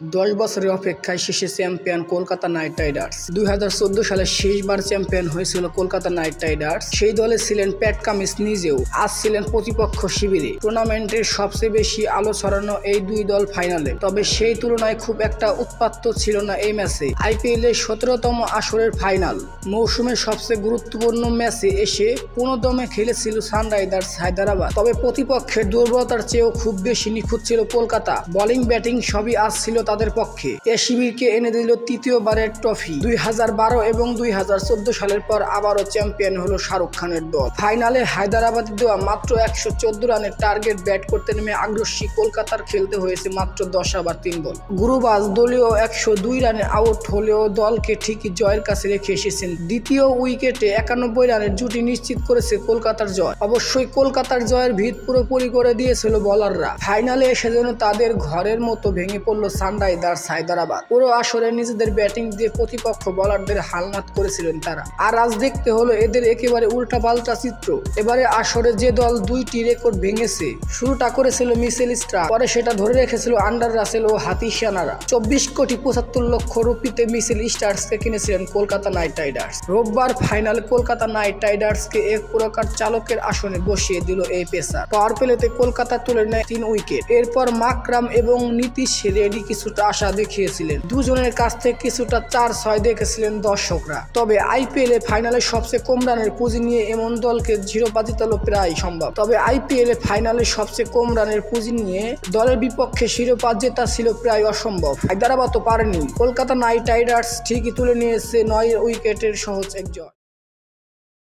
10 বছরের অপেক্ষায় শেষে চ্যাম্পিয়ন কলকাতা নাইট রাইডার্স। 2014 সালে শেষবার চ্যাম্পিয়ন হয়েছিল কলকাতা নাইট রাইডার্স। সেই দলে ছিলেন প্যাট কামিন্স নিজেও, আজ ছিলেন প্রতিপক্ষ শিবিরে। টুর্নামেন্টের সবচেয়ে বেশি আলো ছড়ানো এই দুই দল ফাইনালে, তবে সেই তুলনায় খুব একটা উৎপাত ছিল না এই ম্যাচে। আইপিএল এর 17তম আসরের ফাইনাল মৌসুমের সবচেয়ে গুরুত্বপূর্ণ ম্যাচে এসে পুনর্দমে খেলেছিল সানরাইজার্স হায়দ্রাবাদ। তবে প্রতিপক্ষের দুর্বলতার চেয়েও খুব বেশি নিখুঁত ছিল কলকাতা। বোলিং ব্যাটিং সবই আজ ছিল তাদের পক্ষে। এ শিবিরকে এনে দিল তৃতীয়বারের ট্রফি। 2012 এবং 2014 সালের পর আবারও চ্যাম্পিয়ন হলো শাহরুখ খানের দল। ফাইনালে হায়দ্রাবাদের দেওয়া মাত্র 114 রানের টার্গেট ব্যাট করতে নেমে আগ্রাসী কলকাতার খেলতে হয়েছে মাত্র 10 ওভার 3 বল। গুরুবাজ দলীয় 102 রানে আউট হলেও দলকে ঠিকই জয়ের কাছে রেখে এসেছেন। দ্বিতীয় উইকেটে 91 রানের জুটি নিশ্চিত করেছে কলকাতার জয়। অবশ্যই কলকাতার জয়ের ভিত পুরোপুরি করে দিয়েছিল বোলাররা। ফাইনালে এসে যেন তাদের ঘরের মতো ভেঙে পড়ল সানরাইজার্স হায়দ্রাবাদ। পুরো আসরে নিজেদের ব্যাটিং দিয়ে প্রতিপক্ষ বোলারদের হালনাত করেছিলেন তারা। আর আজ দেখতে হলো এদের একেবারে উল্টা পাল্টা চিত্র। এবারে আসরে যে দল দুইটি রেকর্ড ভেঙেছে, শুরুটা করেছিল মিচেল স্টার্ক, পরে সেটা ধরে রেখেছিল আন্ডার রাসেল ও হাথিসানারা। 24 কোটি 75 লক্ষ রুপিতে মিচেল স্টার্ককে কিনেছিলেন কলকাতা নাইট রাইডার্স। রোববার ফাইনালে কলকাতা নাইট রাইডার্সকে এক প্রকার চালকের আসনে বসিয়ে দিল এই পেসার। পাওয়ার প্লেতে কলকাতা তুলে নেয় 3 উইকেট। এরপর মাকরাম এবং নীতিশ রেডি কিছুটা আশা দেখিয়েছিলেন। দুজনের কাছ থেকে কিছুটা 4-6 দেখেছিলেন দর্শকরা। তবে আইপিএল এ ফাইনালে সবচেয়ে কম রানের পুঁজি নিয়ে এমন দলকে শিরোপা জেতানো প্রায় সম্ভব। তবে আইপিএল এ ফাইনালে সবচেয়ে কম রানের পুঁজি নিয়ে দলের বিপক্ষে শিরোপা জেতা ছিল প্রায় অসম্ভব। হায়দ্রাবাদ তো পারেনি। কলকাতা নাইট রাইডার্স ঠিকই তুলে নিয়েছে 9 উইকেটের সহজ এক জয়।